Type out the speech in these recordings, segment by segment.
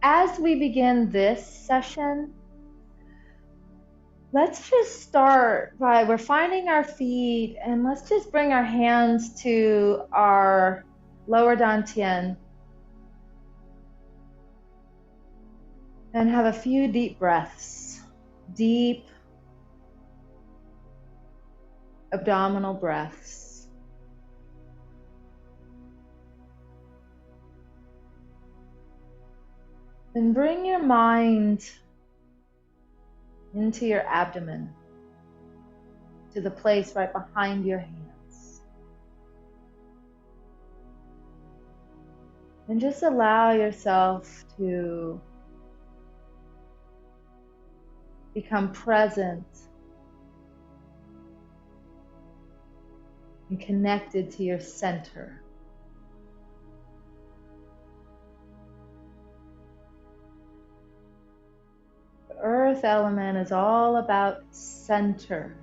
as we begin this session, let's just start by we're finding our feet, and let's just bring our hands to our lower dantian and have a few deep breaths, deep abdominal breaths. And bring your mind into your abdomen, to the place right behind your hands. And just allow yourself to become present and connected to your center. The earth element is all about center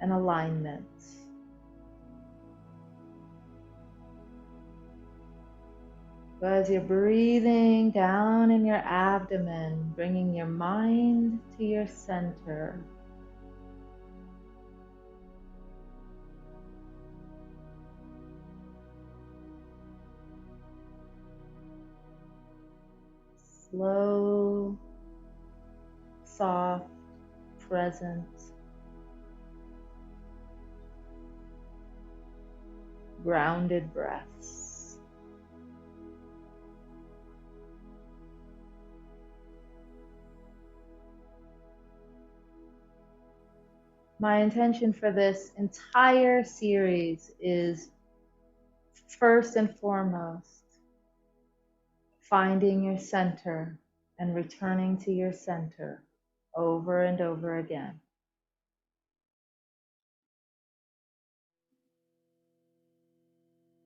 and alignment. So as you're breathing down in your abdomen, bringing your mind to your center, slow, soft, present, grounded breaths. My intention for this entire series is, first and foremost, finding your center and returning to your center over and over again.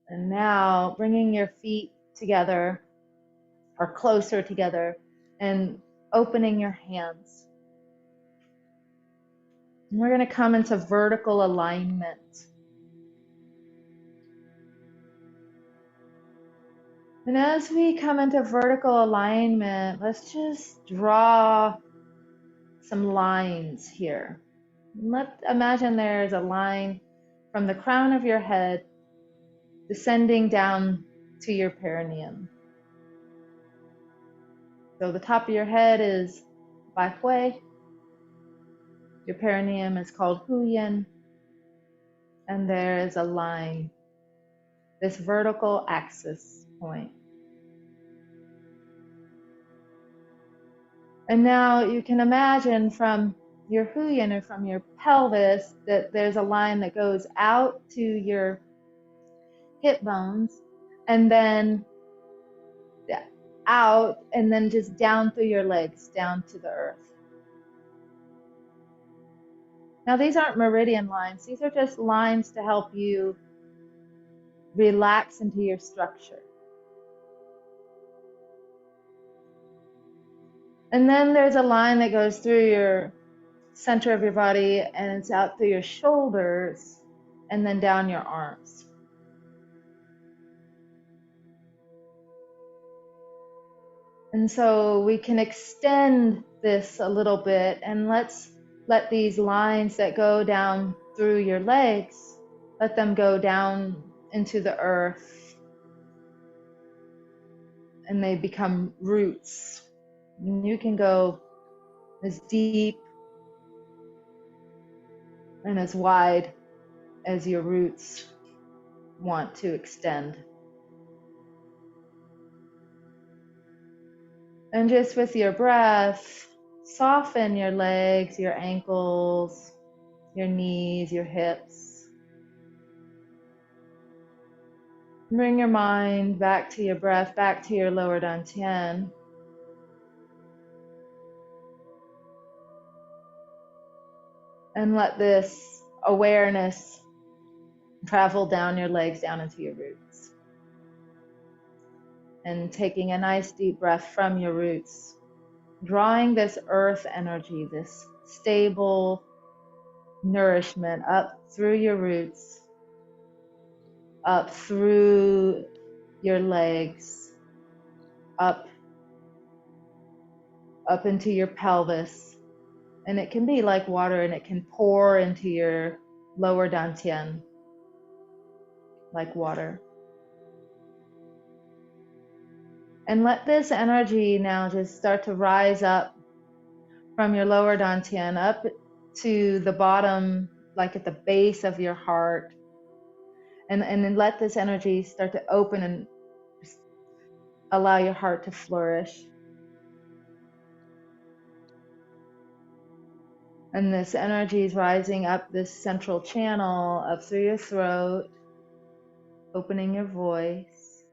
And now bringing your feet together or closer together and opening your hands. And we're going to come into vertical alignment. And as we come into vertical alignment, let's just draw some lines here. Imagine there's a line from the crown of your head descending down to your perineum. So the top of your head is Bai Hui. Your perineum is called Huyan. And there is a line, this vertical axis point. And now you can imagine from your Huyan or from your pelvis that there's a line that goes out to your hip bones and then out and then just down through your legs, down to the earth. Now these aren't meridian lines, these are just lines to help you relax into your structure. And then there's a line that goes through your center of your body and it's out through your shoulders and then down your arms. And so we can extend this a little bit, and let's let these lines that go down through your legs, let them go down into the earth and they become roots. And you can go as deep and as wide as your roots want to extend. And just with your breath, soften your legs, your ankles, your knees, your hips. Bring your mind back to your breath, back to your lower dantian. And let this awareness travel down your legs, down into your roots. And taking a nice deep breath from your roots, drawing this earth energy, this stable nourishment up through your roots, up through your legs, up into your pelvis. And it can be like water, and it can pour into your lower dantian like water. And let this energy now just start to rise up from your lower dantian up to the bottom, like at the base of your heart. And then let this energy start to open and allow your heart to flourish. And this energy is rising up this central channel up through your throat, opening your voice,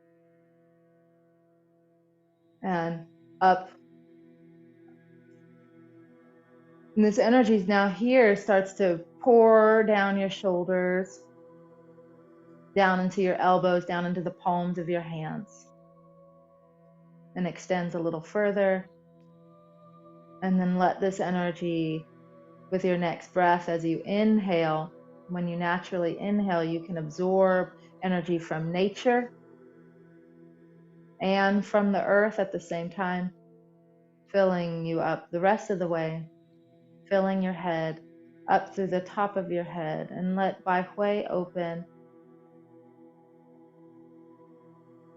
and up. And this energy is now here, starts to pour down your shoulders, down into your elbows, down into the palms of your hands, and extends a little further. And then let this energy, with your next breath, as you inhale, when you naturally inhale, you can absorb energy from nature and from the earth at the same time, filling you up the rest of the way, filling your head up through the top of your head, and let Bai Hui open.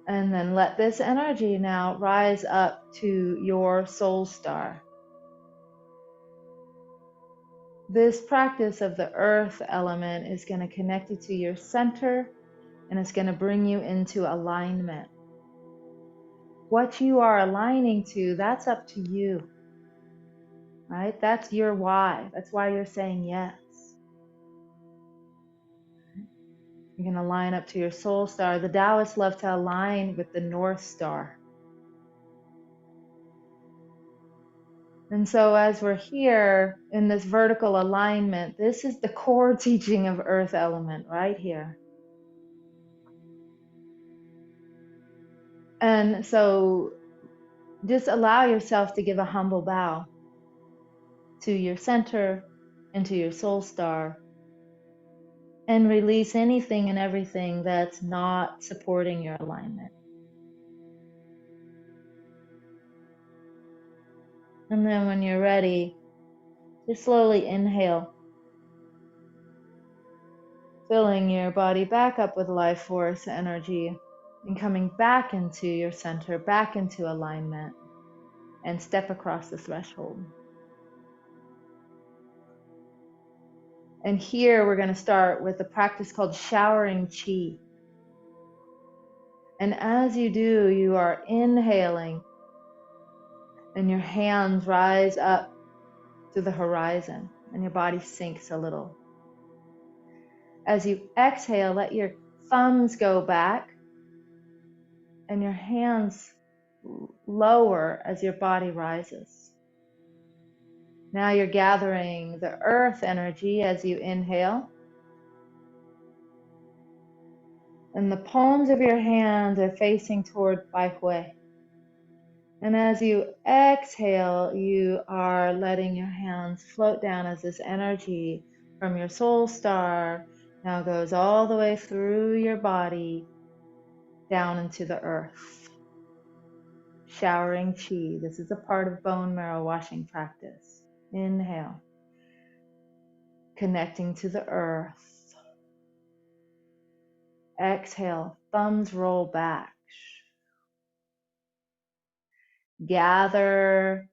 And then let this energy now rise up to your soul star. This practice of the earth element is going to connect you to your center, and it's going to bring you into alignment. What you are aligning to, that's up to you, right? That's your why. That's why you're saying yes. You're going to line up to your soul star. The Taoists love to align with the North Star. And so as we're here in this vertical alignment, this is the core teaching of earth element right here. And so just allow yourself to give a humble bow to your center and to your soul star, and release anything and everything that's not supporting your alignment. And then when you're ready, just slowly inhale, filling your body back up with life force energy, and coming back into your center, back into alignment, and step across the threshold. And here we're going to start with a practice called showering Qi. And as you do, you are inhaling, and your hands rise up to the horizon, and your body sinks a little. As you exhale, let your thumbs go back, and your hands lower as your body rises. Now you're gathering the earth energy as you inhale. And the palms of your hands are facing toward Bai Hui. And as you exhale, you are letting your hands float down as this energy from your soul star now goes all the way through your body down into the earth. Showering Qi. This is a part of bone marrow washing practice. Inhale. Connecting to the earth. Exhale. Thumbs roll back. Gather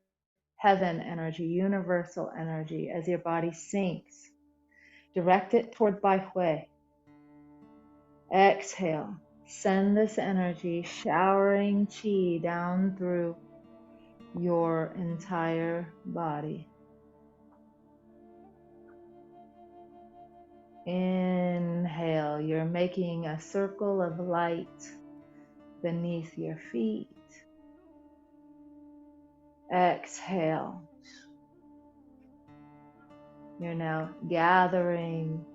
heaven energy, universal energy as your body sinks. Direct it toward Bai Hui. Exhale. Send this energy, showering Qi down through your entire body. Inhale. You're making a circle of light beneath your feet. Exhale. You're now gathering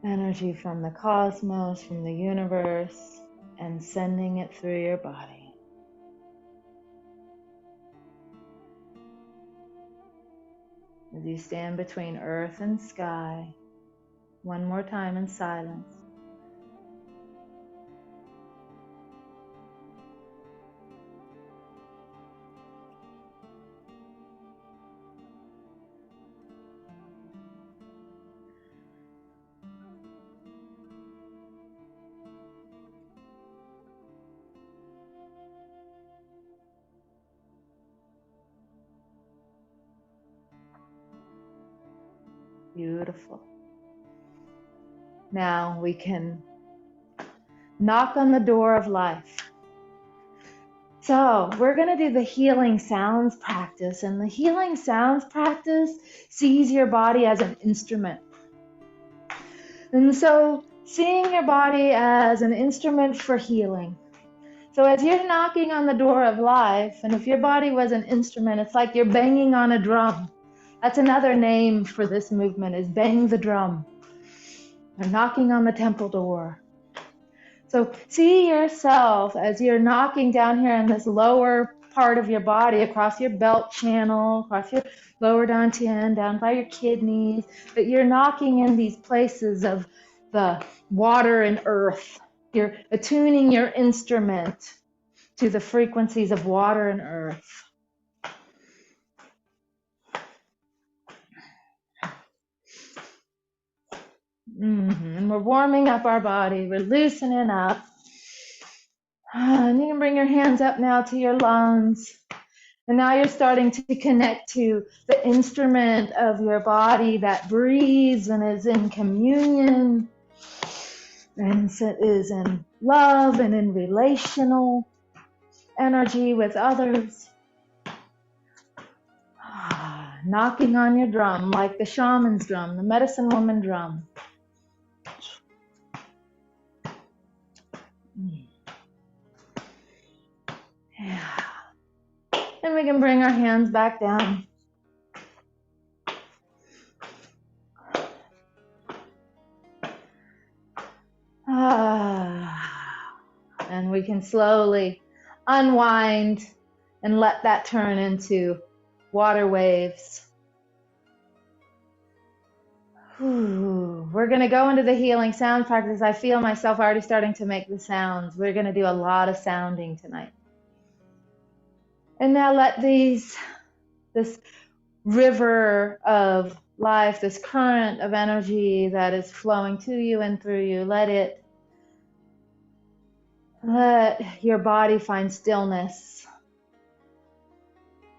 energy from the cosmos, from the universe, and sending it through your body. As you stand between earth and sky, one more time in silence. Beautiful. Now we can knock on the door of life. So we're going to do the healing sounds practice, and the healing sounds practice sees your body as an instrument. And so seeing your body as an instrument for healing. So as you're knocking on the door of life, and if your body was an instrument, it's like you're banging on a drum. That's another name for this movement, is bang the drum. Or knocking on the temple door. So see yourself as you're knocking down here in this lower part of your body, across your belt channel, across your lower dantian, down by your kidneys, that you're knocking in these places of the water and earth. You're attuning your instrument to the frequencies of water and earth. And we're warming up our body. We're loosening up. And you can bring your hands up now to your lungs. And now you're starting to connect to the instrument of your body that breathes and is in communion and is in love and in relational energy with others. Knocking on your drum like the shaman's drum, the medicine woman drum. Yeah. And we can bring our hands back down. And we can slowly unwind and let that turn into water waves. We're going to go into the healing sound practice. I feel myself already starting to make the sounds. We're going to do a lot of sounding tonight. And now let this river of life, this current of energy that is flowing to you and through you, let your body find stillness,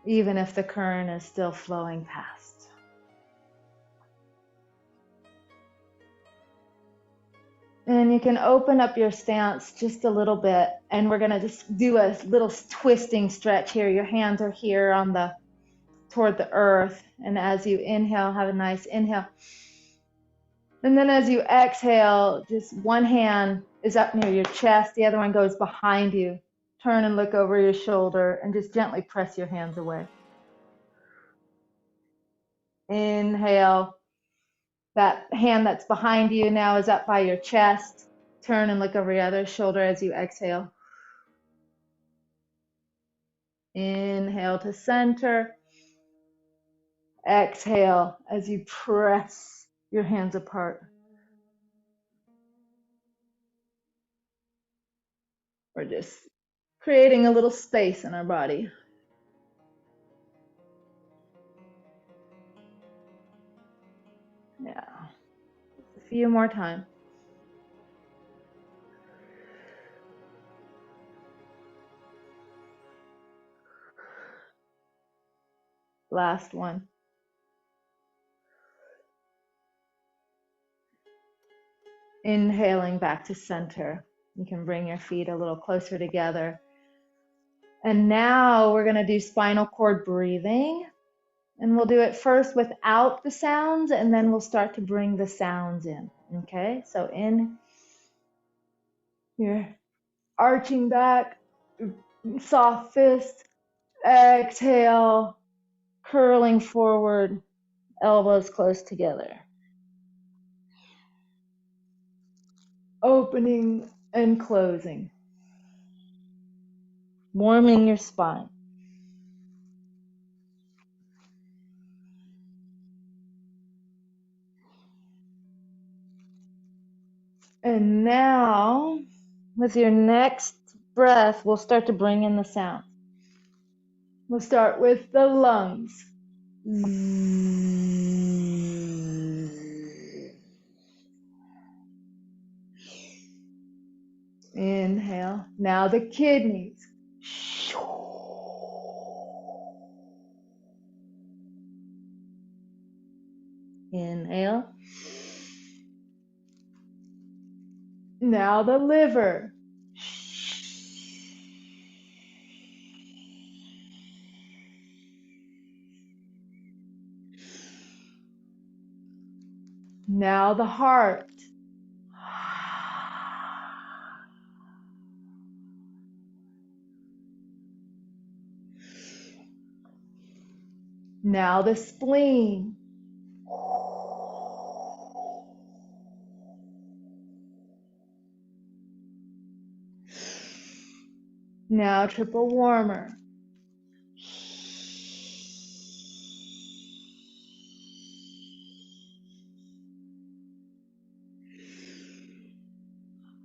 even if the current is still flowing past. And you can open up your stance just a little bit, and we're going to just do a little twisting stretch here. Your hands are here toward the earth, and as you inhale, have a nice inhale. And then as you exhale, just one hand is up near your chest, the other one goes behind you. Turn and look over your shoulder and just gently press your hands away. Inhale. That hand that's behind you now is up by your chest. Turn and look over your other shoulder as you exhale. Inhale to center. Exhale as you press your hands apart. We're just creating a little space in our body. Yeah. A few more times. Last one. Inhaling back to center. You can bring your feet a little closer together. And now we're going to do spinal cord breathing. And we'll do it first without the sounds, and then we'll start to bring the sounds in. Okay? So in, you're arching back, soft fist. Exhale, curling forward, elbows close together. Opening and closing. Warming your spine. And now, with your next breath, we'll start to bring in the sound. We'll start with the lungs. Inhale. Now the kidneys. Inhale. Now the liver. Now the heart. Now the spleen. Now triple warmer.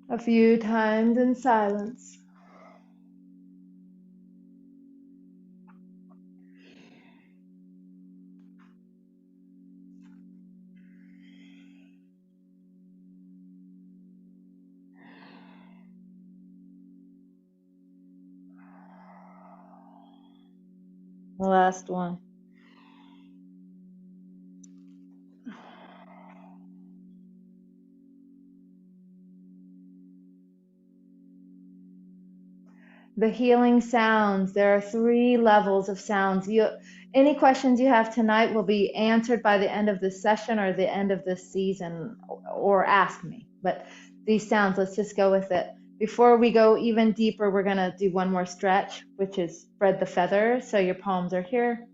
A few times in silence. The last one. The healing sounds. There are 3 levels of sounds. Any questions you have tonight will be answered by the end of this session or the end of this season, or ask me. But these sounds, let's just go with it. Before we go even deeper, we're going to do one more stretch, which is spread the feathers. So your palms are here,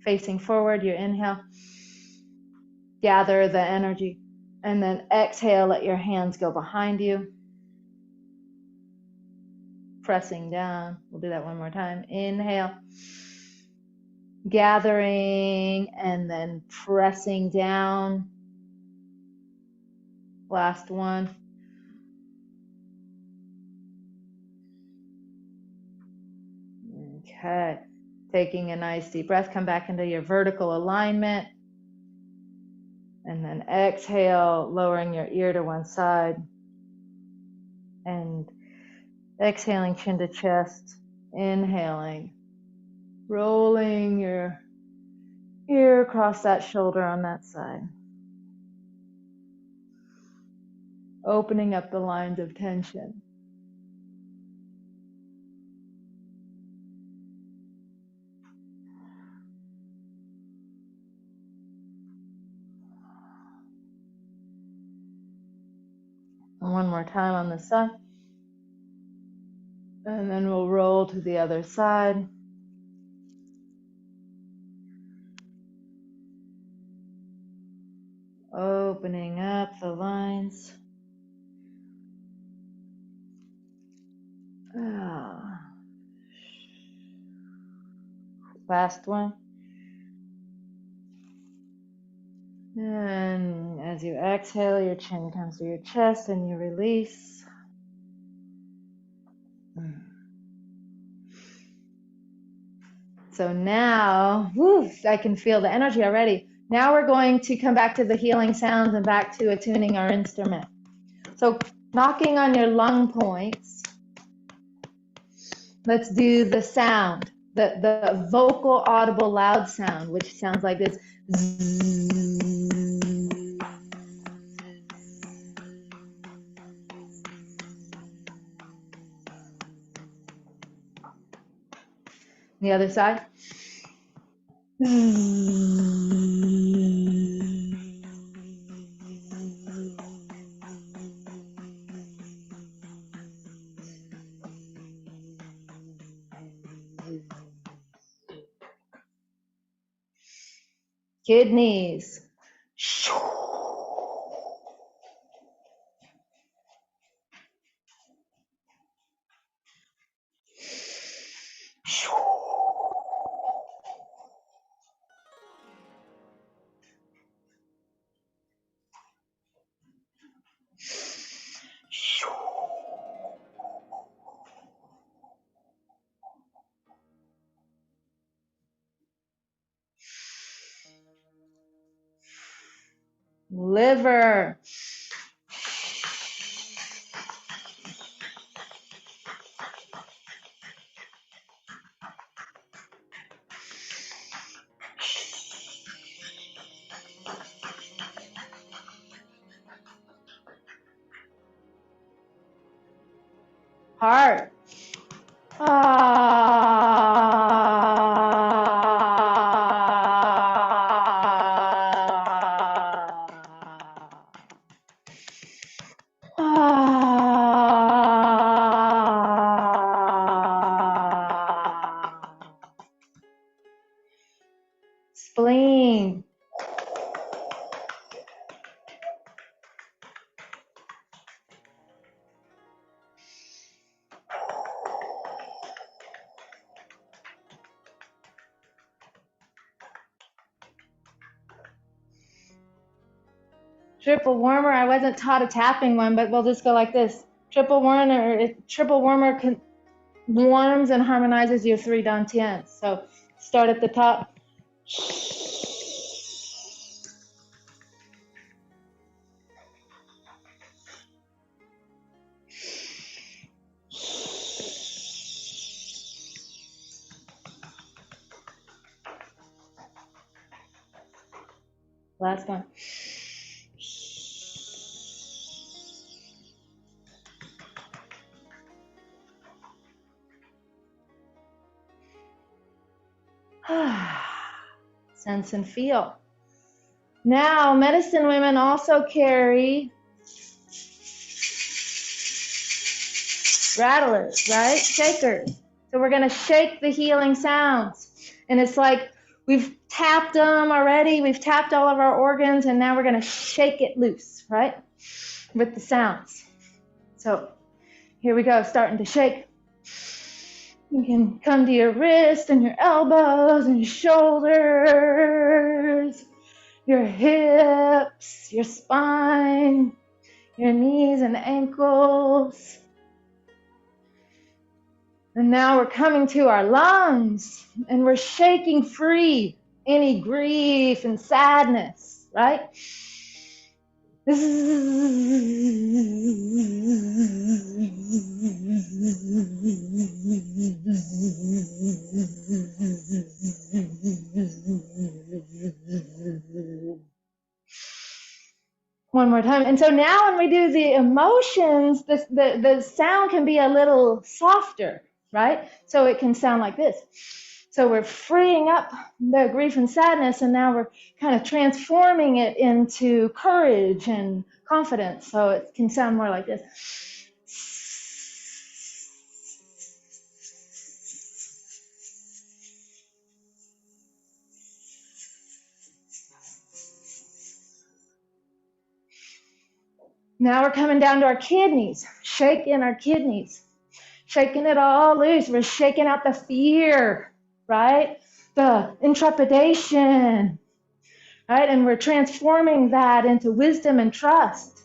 facing forward. You inhale, gather the energy, and then exhale, let your hands go behind you. Pressing down. We'll do that one more time. Inhale, gathering, and then pressing down. Last one. Okay. Taking a nice deep breath, come back into your vertical alignment. And then exhale, lowering your ear to one side. And exhaling, chin to chest. Inhaling, rolling your ear across that shoulder on that side. Opening up the lines of tension. And one more time on this side. And then we'll roll to the other side. Opening up the lines. Last one. And as you exhale, your chin comes to your chest and you release. So now, I can feel the energy already. Now we're going to come back to the healing sounds and back to attuning our instrument. So knocking on your lung points, let's do the sound, the vocal audible loud sound, which sounds like this. The other side. Kidneys. Liver. Heart. Spleen. Triple warmer. I wasn't taught a tapping one, but we'll just go like this. Triple warmer warms and harmonizes your 3 dantians. So start at the top. Last one. Sense and feel. Now, medicine women also carry rattlers, right? Shakers. So we're going to shake the healing sounds. And it's like we've tapped them already. We've tapped all of our organs, and now we're going to shake it loose, right? With the sounds. So here we go, starting to shake. You can come to your wrists and your elbows and your shoulders, your hips, your spine, your knees and ankles. And now we're coming to our lungs and we're shaking free any grief and sadness, right? One more time. And so now when we do the emotions, the sound can be a little softer, right? So it can sound like this. So we're freeing up the grief and sadness, and now we're kind of transforming it into courage and confidence. So it can sound more like this. Now we're coming down to our kidneys, shaking our kidneys, shaking it all loose. We're shaking out the fear, right? The intrepidation, right? And we're transforming that into wisdom and trust.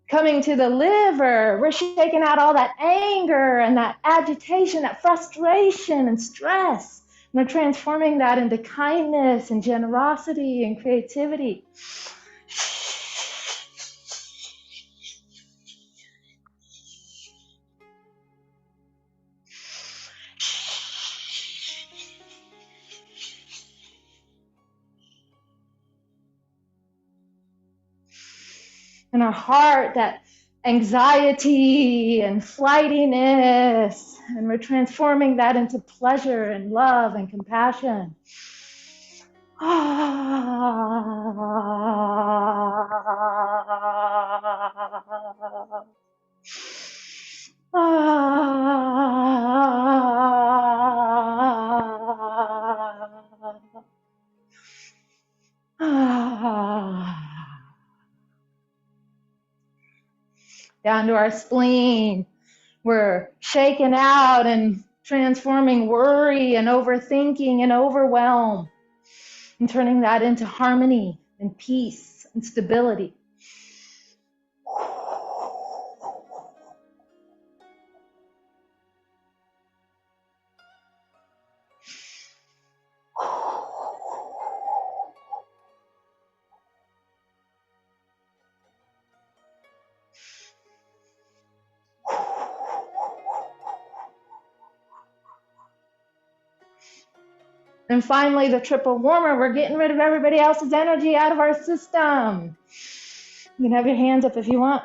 Coming to the liver, we're shaking out all that anger and that agitation, that frustration and stress. And we're transforming that into kindness and generosity and creativity. In our heart, that anxiety and flightiness, and we're transforming that into pleasure and love and compassion. Down to our spleen. We're shaking out and transforming worry and overthinking and overwhelm and turning that into harmony and peace and stability. And finally, the triple warmer. We're getting rid of everybody else's energy out of our system. You can have your hands up if you want.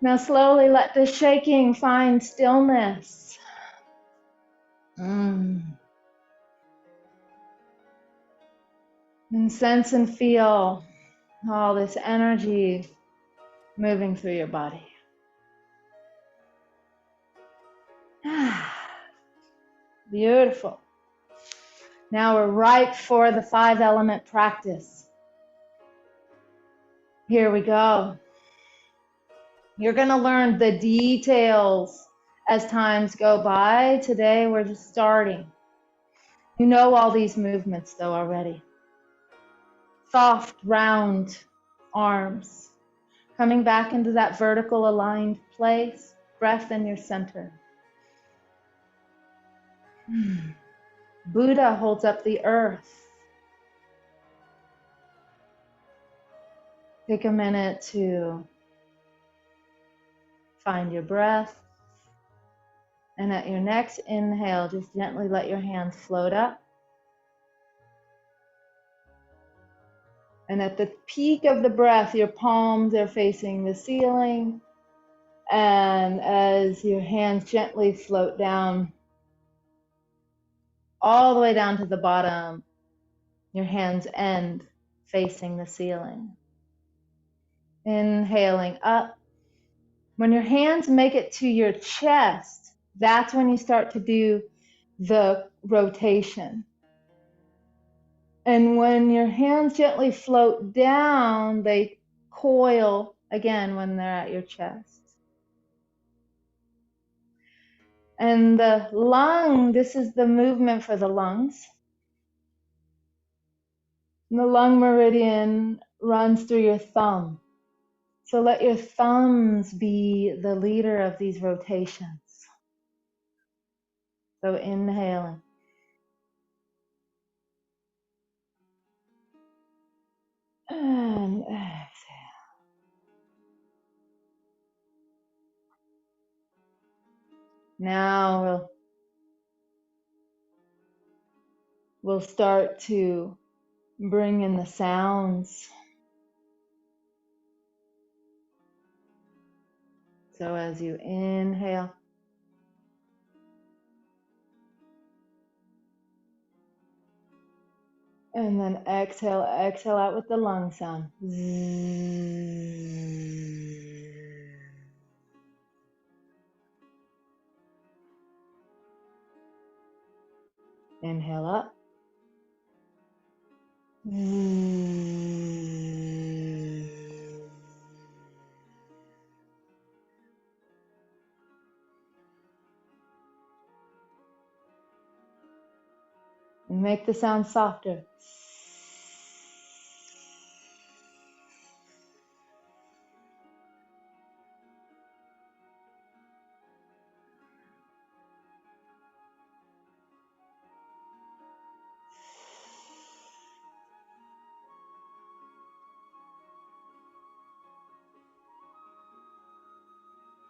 Now slowly let the shaking find stillness. And sense and feel all this energy moving through your body. Beautiful. Now we're ripe for the 5-element practice. Here we go. You're going to learn the details as times go by. Today we're just starting. You know all these movements though already. Soft, round arms. Coming back into that vertical aligned place. Breath in your center. Buddha holds up the earth. Take a minute to find your breath. And at your next inhale, just gently let your hands float up. And at the peak of the breath, your palms are facing the ceiling. And as your hands gently float down, all the way down to the bottom, your hands end facing the ceiling. Inhaling up. When your hands make it to your chest, that's when you start to do the rotation. And when your hands gently float down, they coil again when they're at your chest. And the lung, this is the movement for the lungs. And the lung meridian runs through your thumb. So let your thumbs be the leader of these rotations. So inhaling. And exhale. Now we'll start to bring in the sounds. So as you inhale, and then exhale out with the lung sound. Inhale up. And make the sound softer.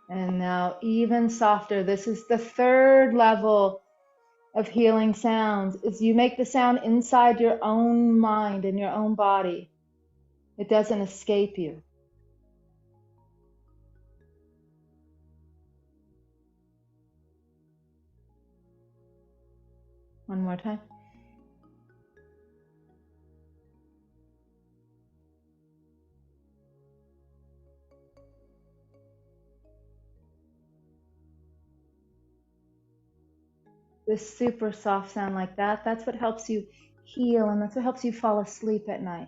And now even softer. This is the third level of healing sounds, is you make the sound inside your own mind and your own body. It doesn't escape you. One more time. This super soft sound like that, that's what helps you heal, and that's what helps you fall asleep at night.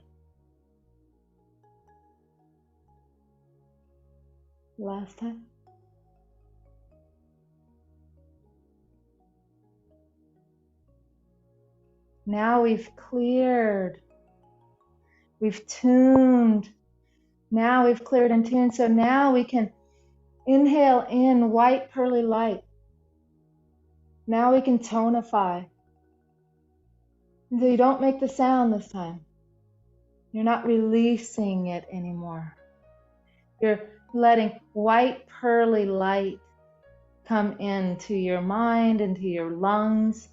Last time. Now we've cleared, we've tuned Now we've cleared and tuned, so now we can inhale in white pearly light. Now we can tonify. So you don't make the sound this time. You're not releasing it anymore. You're letting white pearly light come into your mind, into your lungs.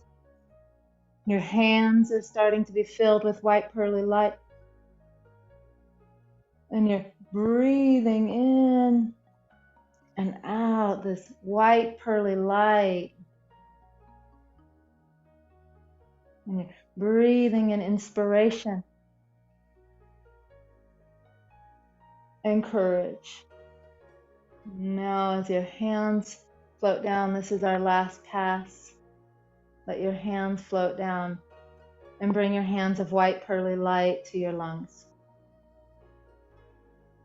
Your hands are starting to be filled with white pearly light. And you're breathing in and out this white pearly light. And you're breathing in inspiration and courage. Now as your hands float down, this is our last pass. Let your hands float down and bring your hands of white pearly light to your lungs.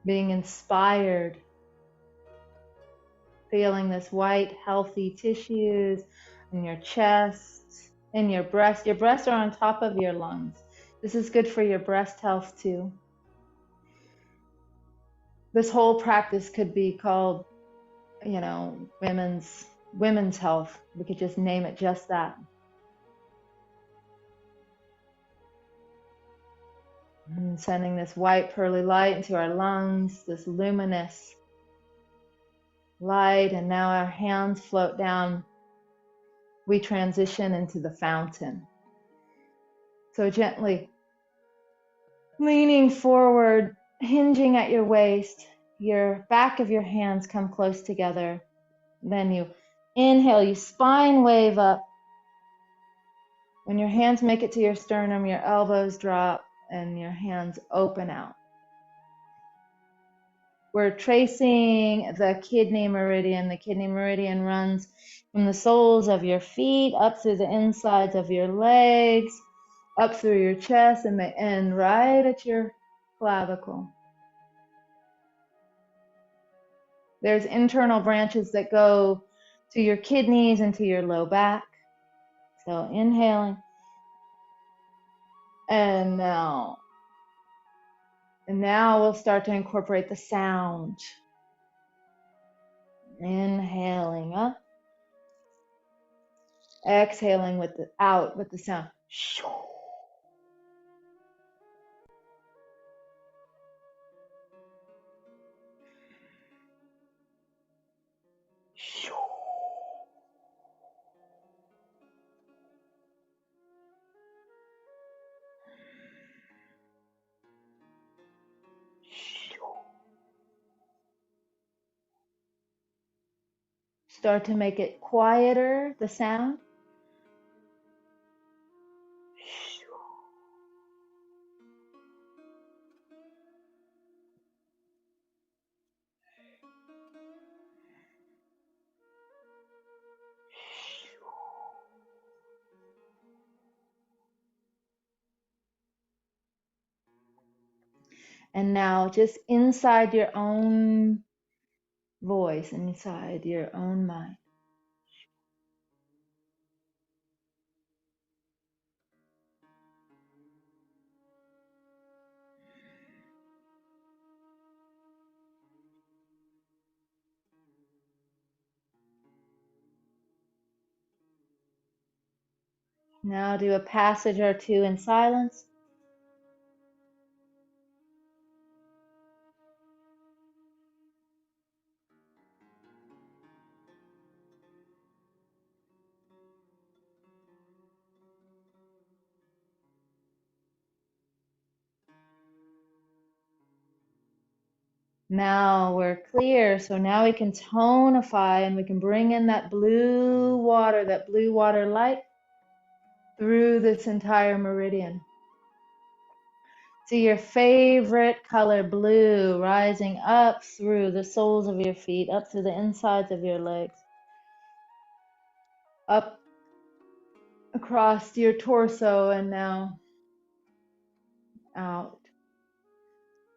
Being inspired, feeling this white healthy tissues in your chest, in your breast. Your breasts are on top of your lungs. This is good for your breast health too. This whole practice could be called, women's health. We could just name it just that. And sending this white pearly light into our lungs, this luminous light, and now our hands float down. We transition into the fountain. So gently leaning forward, hinging at your waist, your back of your hands come close together. Then you inhale, you spine wave up. When your hands make it to your sternum, your elbows drop and your hands open out. We're tracing the kidney meridian. The kidney meridian runs from the soles of your feet up through the insides of your legs, up through your chest, and they end right at your clavicle. There's internal branches that go to your kidneys and to your low back. So inhaling. And now we'll start to incorporate the sound. Inhaling up. Exhaling out with the sound. Start to make it quieter, the sound. And now just inside your own voice, inside your own mind. Now do a passage or two in silence. Now we're clear, so now we can tonify and we can bring in that blue water light through this entire meridian. See your favorite color, blue, rising up through the soles of your feet, up through the insides of your legs, up across your torso, and now out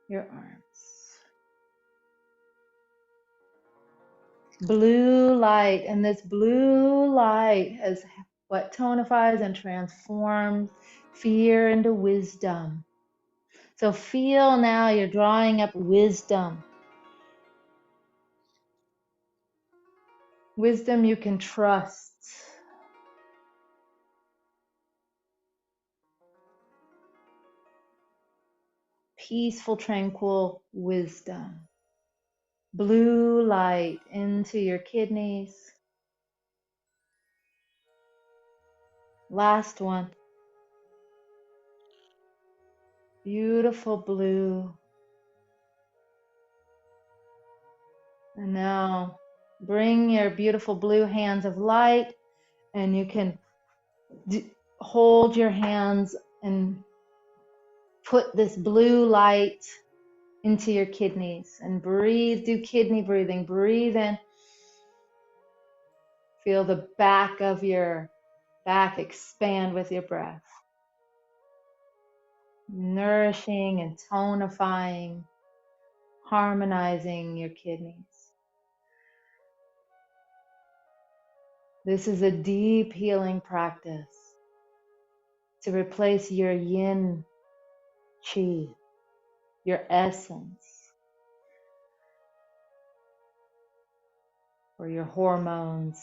your arms. Blue light, and this blue light is what tonifies and transforms fear into wisdom. So feel now you're drawing up wisdom. Wisdom you can trust. Peaceful, tranquil wisdom. Blue light into your kidneys. Last one. Beautiful blue. And now bring your beautiful blue hands of light, and you can hold your hands and put this blue light into your kidneys and breathe. Do kidney breathing. Breathe in. Feel the back of your back expand with your breath. Nourishing and tonifying, harmonizing your kidneys. This is a deep healing practice to replace your yin qi, your essence, or your hormones,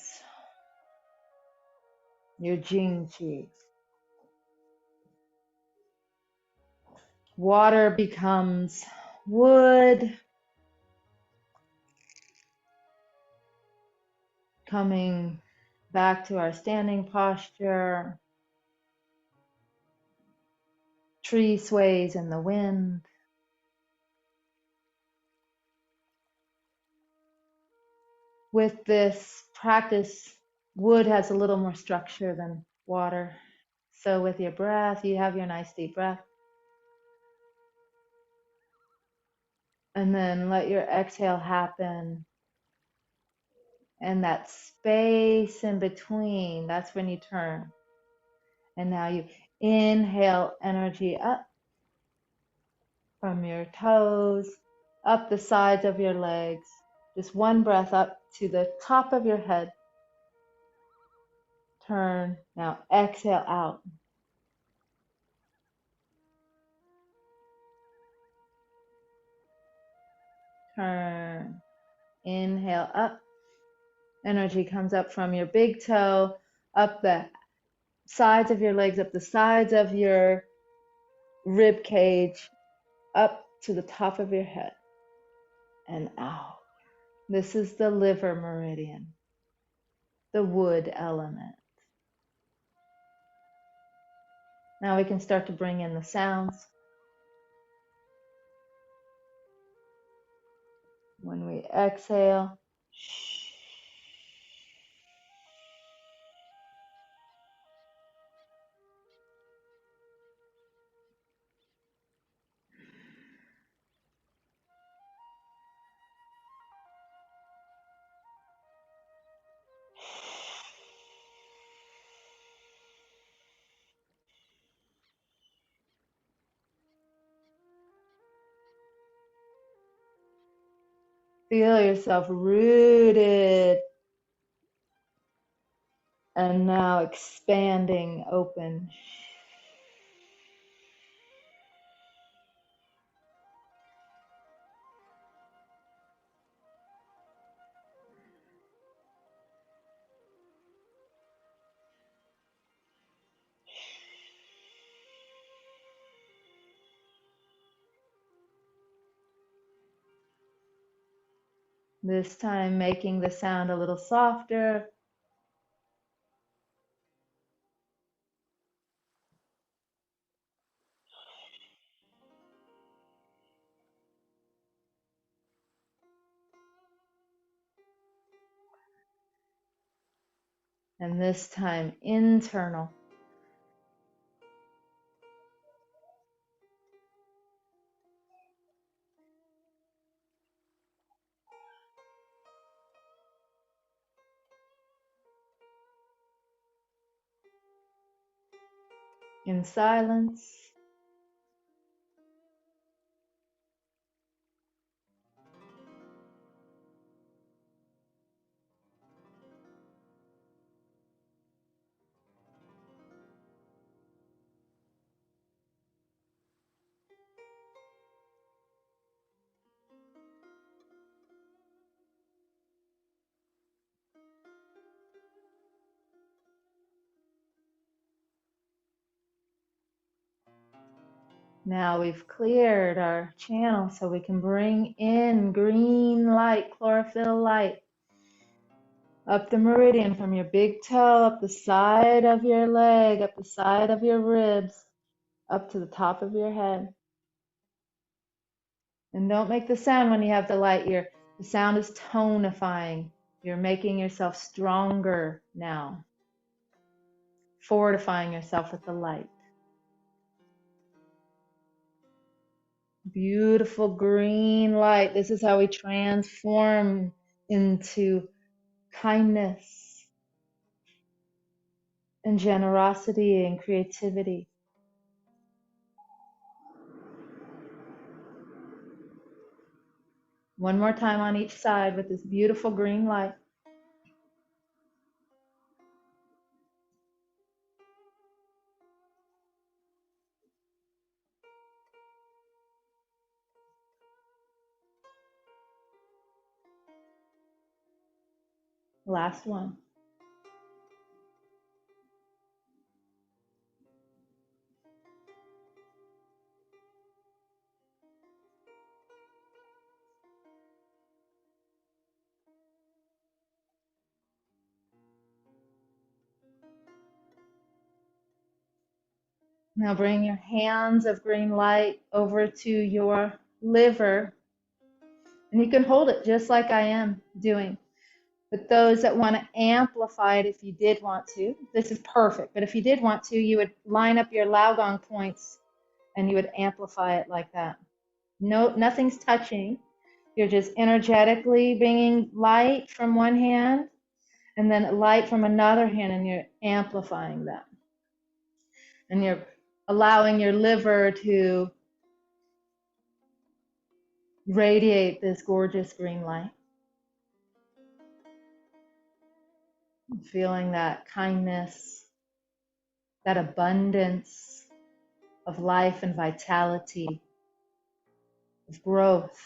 your jing qi. Water becomes wood, coming back to our standing posture. Tree sways in the wind. With this practice, wood has a little more structure than water. So with your breath, you have your nice deep breath. And then let your exhale happen. And that space in between, that's when you turn. And now you inhale energy up from your toes, up the sides of your legs. Just one breath up to the top of your head. Turn. Now exhale out. Turn. Inhale up. Energy comes up from your big toe, up the sides of your legs, up the sides of your rib cage, up to the top of your head, and out. This is the liver meridian, the wood element. Now we can start to bring in the sounds. When we exhale, feel yourself rooted and now expanding open. This time making the sound a little softer. And this time internal. In silence. Now we've cleared our channel so we can bring in green light, chlorophyll light, up the meridian from your big toe, up the side of your leg, up the side of your ribs, up to the top of your head. And don't make the sound when you have the light here. The sound is tonifying. You're making yourself stronger now, fortifying yourself with the light. Beautiful green light. This is how we transform into kindness and generosity and creativity. One more time on each side with this beautiful green light. Last one. Now bring your hands of green light over to your liver, and you can hold it just like I am doing. But those that want to amplify it, if you did want to, this is perfect. But if you did want to, you would line up your Laogong points and you would amplify it like that. No, nothing's touching. You're just energetically bringing light from one hand and then light from another hand, and you're amplifying that. And you're allowing your liver to radiate this gorgeous green light. Feeling that kindness, that abundance of life and vitality, of growth.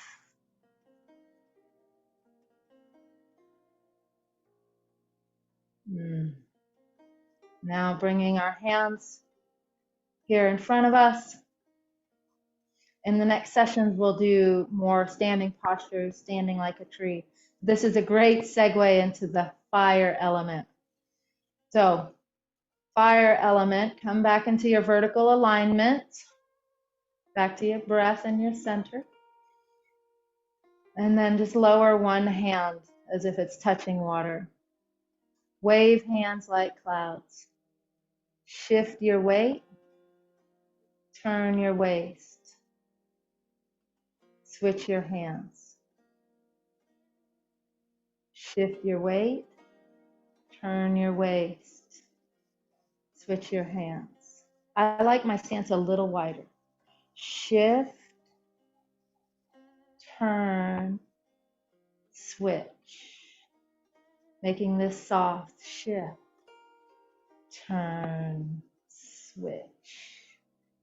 Now bringing our hands here in front of us. In the next sessions, we'll do more standing postures, standing like a tree. This is a great segue into the fire element. So, fire element, come back into your vertical alignment, back to your breath and your center. And then just lower one hand as if it's touching water. Wave hands like clouds. Shift your weight. Turn your waist. Switch your hands. Shift your weight. Turn your waist. Switch your hands. I like my stance a little wider. Shift. Turn. Switch. Making this soft. Shift. Turn. Switch.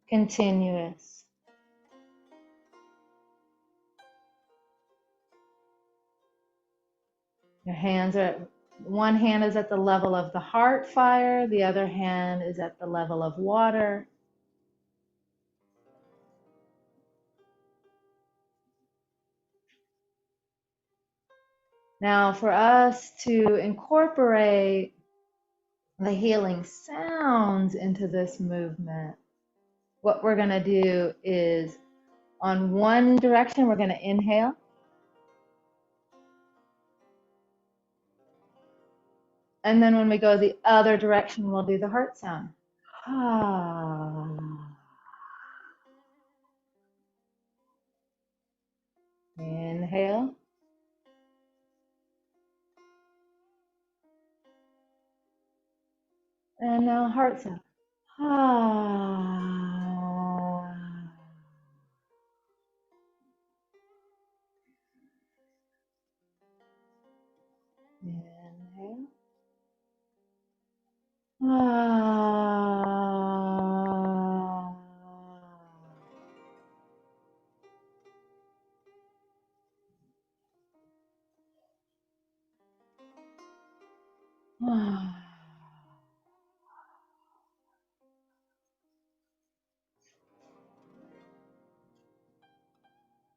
Continuous. Your hands are, one hand is at the level of the heart fire, the other hand is at the level of water. Now for us to incorporate the healing sounds into this movement, what we're going to do is on one direction, we're going to inhale. And then when we go the other direction, we'll do the heart sound. Ah. Inhale. And now heart sound. Ah. Inhale. Ah. Ah.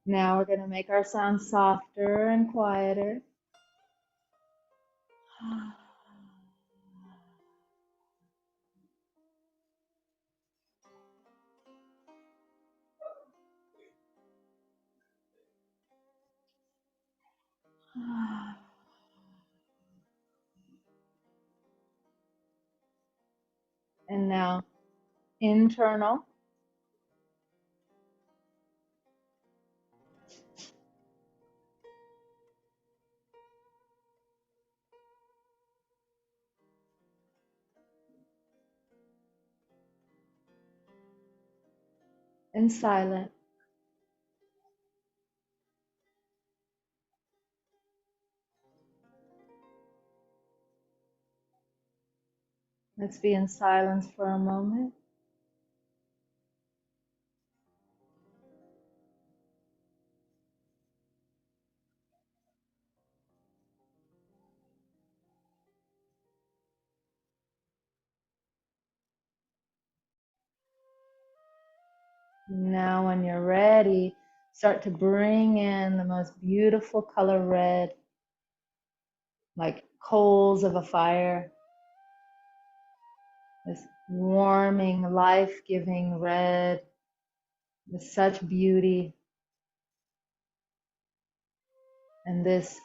Now we're going to make our sound softer and quieter. And now internal and silent. Let's be in silence for a moment. Now when you're ready, start to bring in the most beautiful color red, like coals of a fire. This warming, life-giving red with such beauty. And this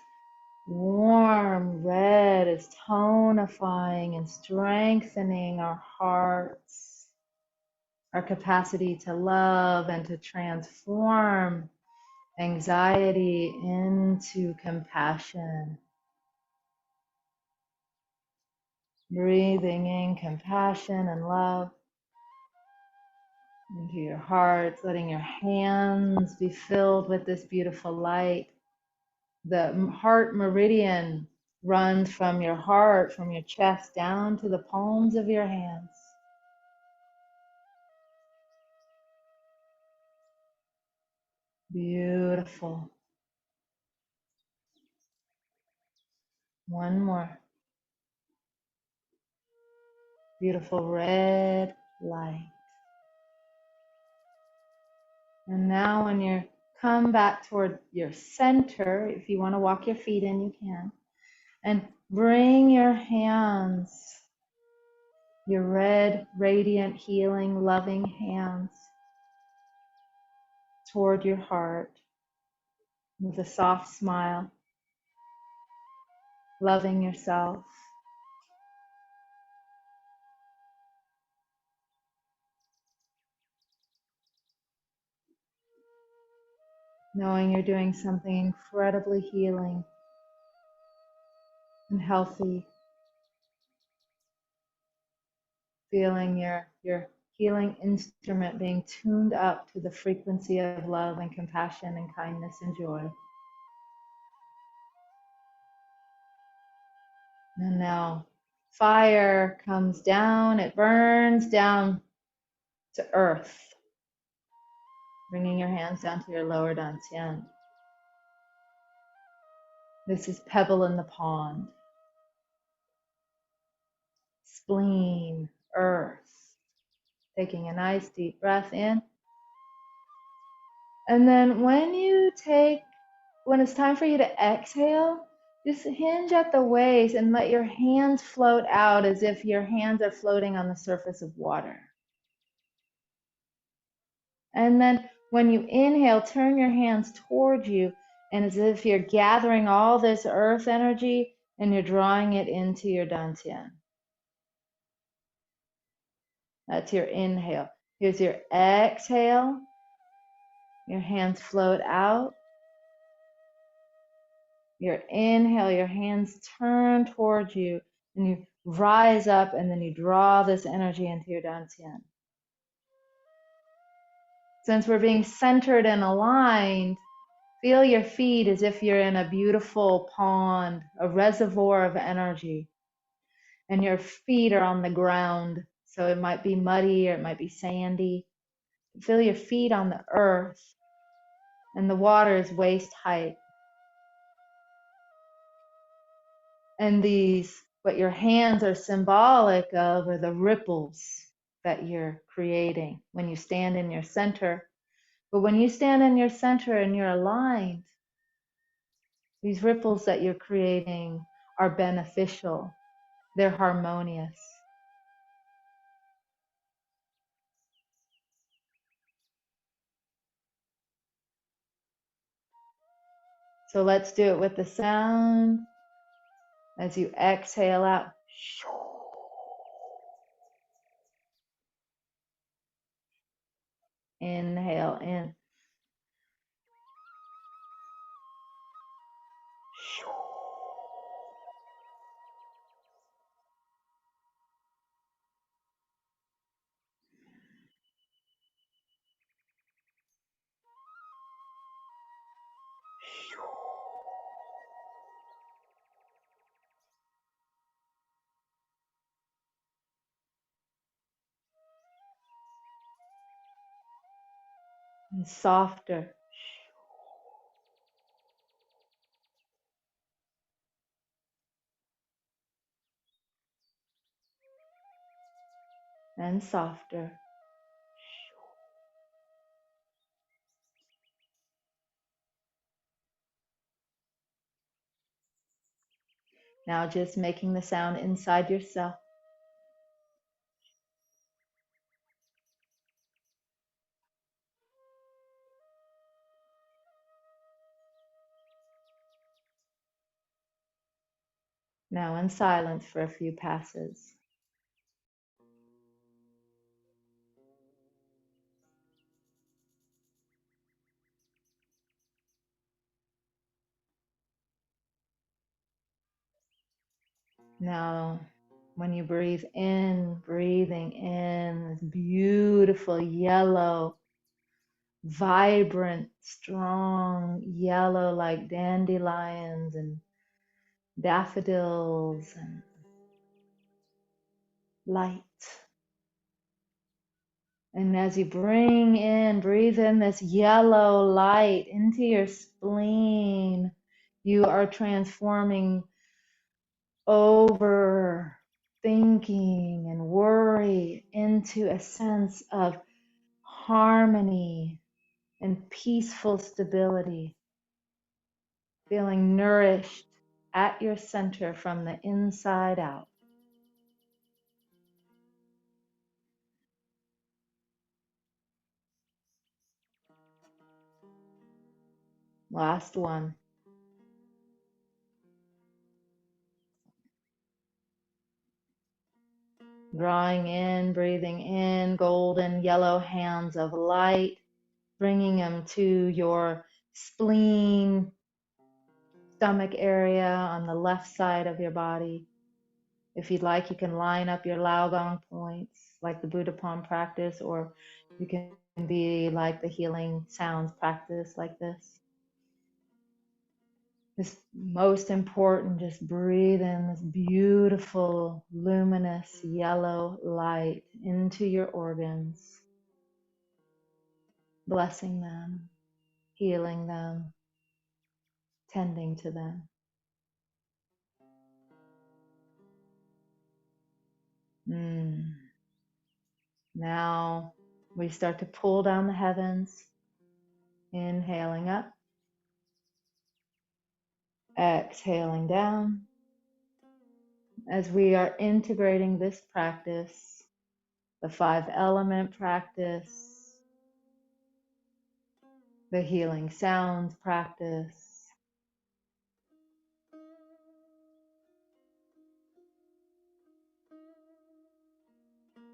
warm red is tonifying and strengthening our hearts, our capacity to love and to transform anxiety into compassion. Breathing in compassion and love into your hearts, letting your hands be filled with this beautiful light. The heart meridian runs from your heart, from your chest down to the palms of your hands. Beautiful. One more. Beautiful red light. And now when you come back toward your center, if you want to walk your feet in, you can. And bring your hands, your red, radiant, healing, loving hands toward your heart with a soft smile, loving yourself. Knowing you're doing something incredibly healing and healthy. Feeling your healing instrument being tuned up to the frequency of love and compassion and kindness and joy. And now fire comes down, it burns down to earth, bringing your hands down to your lower dantian. This is pebble in the pond, spleen, earth. Taking a nice deep breath in. And then when it's time for you to exhale, just hinge at the waist and let your hands float out as if your hands are floating on the surface of water. And then when you inhale, turn your hands towards you, and as if you're gathering all this earth energy and you're drawing it into your dantian. That's your inhale. Here's your exhale. Your hands float out. Your inhale, your hands turn towards you, and you rise up, and then you draw this energy into your dantian. Since we're being centered and aligned, feel your feet as if you're in a beautiful pond, a reservoir of energy, and your feet are on the ground. So it might be muddy or it might be sandy. Feel your feet on the earth, and the water is waist height. And what your hands are symbolic of are the ripples that you're creating when you stand in your center. But when you stand in your center and you're aligned, these ripples that you're creating are beneficial. They're harmonious. So let's do it with the sound as you exhale out. Inhale in. And softer. And softer. Now just making the sound inside yourself. Now in silence for a few passes. Now, when you breathe in, breathing in this beautiful yellow, vibrant, strong yellow like dandelions and daffodils and light. And as you breathe in this yellow light into your spleen, you are transforming over thinking and worry into a sense of harmony and peaceful stability, feeling nourished at your center from the inside out. Last one. Drawing in, breathing in, golden yellow hands of light, bringing them to your spleen, stomach area on the left side of your body. If you'd like, you can line up your Laogong points like the Buddha palm practice, or you can be like the healing sounds practice like this. This most important, just breathe in this beautiful, luminous yellow light into your organs, blessing them, healing them, tending to them. Now we start to pull down the heavens, inhaling up, exhaling down. As we are integrating this practice, the 5-element practice, the healing sounds practice,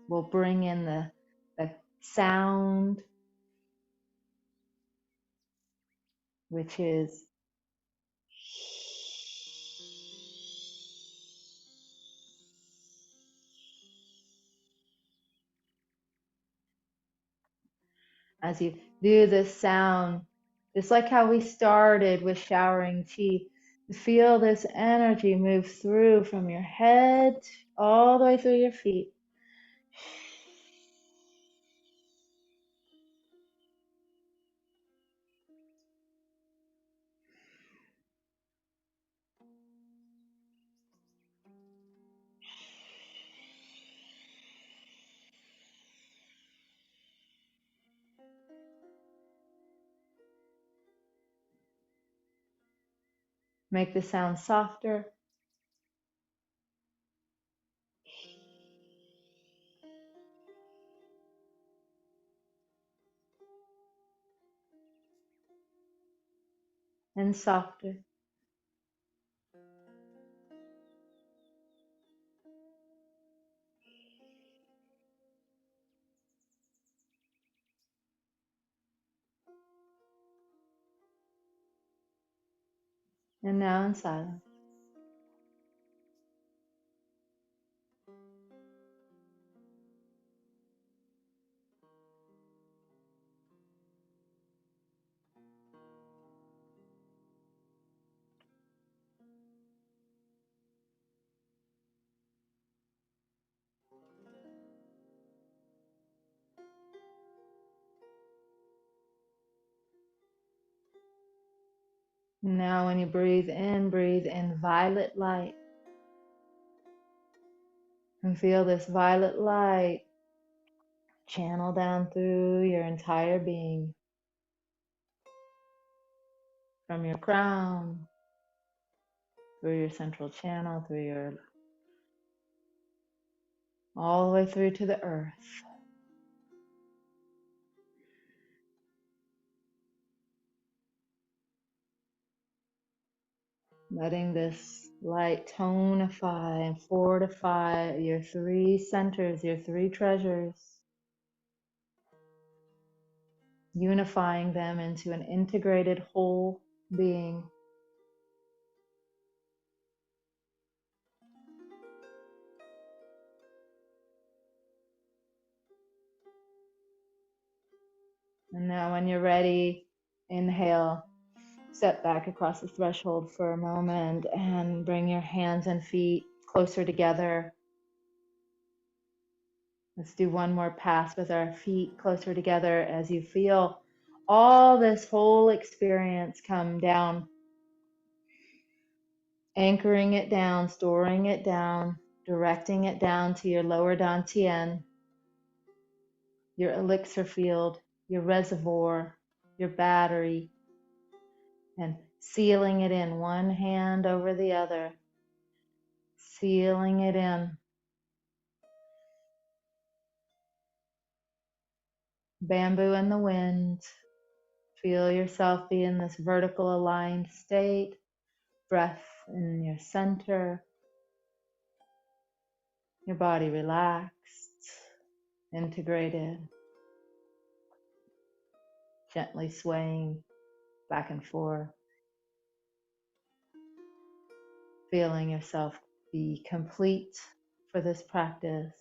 we'll bring in the sound, which is as you do this sound, just like how we started with showering qi, feel this energy move through from your head all the way through your feet. Make the sound softer. And softer. And now in silence. Now when you breathe in violet light. And feel this violet light channel down through your entire being. From your crown, through your central channel, all the way through to the earth. Letting this light tonify and fortify your three centers, your three treasures, unifying them into an integrated whole being. And now when you're ready, inhale, step back across the threshold for a moment and bring your hands and feet closer together. Let's do one more pass with our feet closer together as you feel all this whole experience come down, anchoring it down, storing it down, directing it down to your lower dantian, your elixir field, your reservoir, your battery, and sealing it in, one hand over the other, sealing it in. Bamboo in the wind. Feel yourself be in this vertical aligned state. Breath in your center. Your body relaxed, integrated, gently swaying back and forth. Feeling yourself be complete for this practice.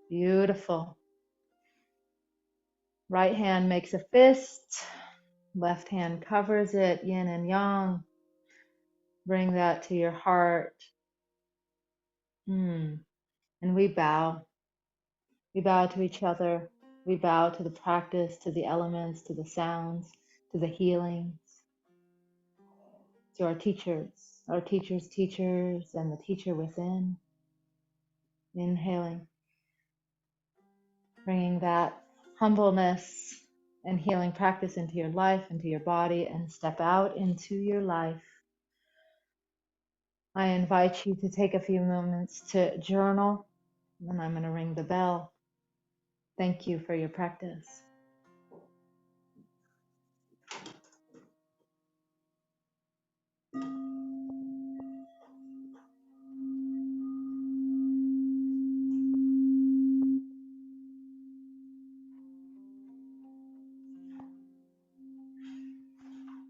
Beautiful. Right hand makes a fist. Left hand covers it, yin and yang. Bring that to your heart. And we bow. We bow to each other. We bow to the practice, to the elements, to the sounds, to the healings, to our teachers' teachers, and the teacher within. Inhaling, bringing that humbleness and healing practice into your life, into your body, and step out into your life. I invite you to take a few moments to journal, and then I'm going to ring the bell. Thank you for your practice.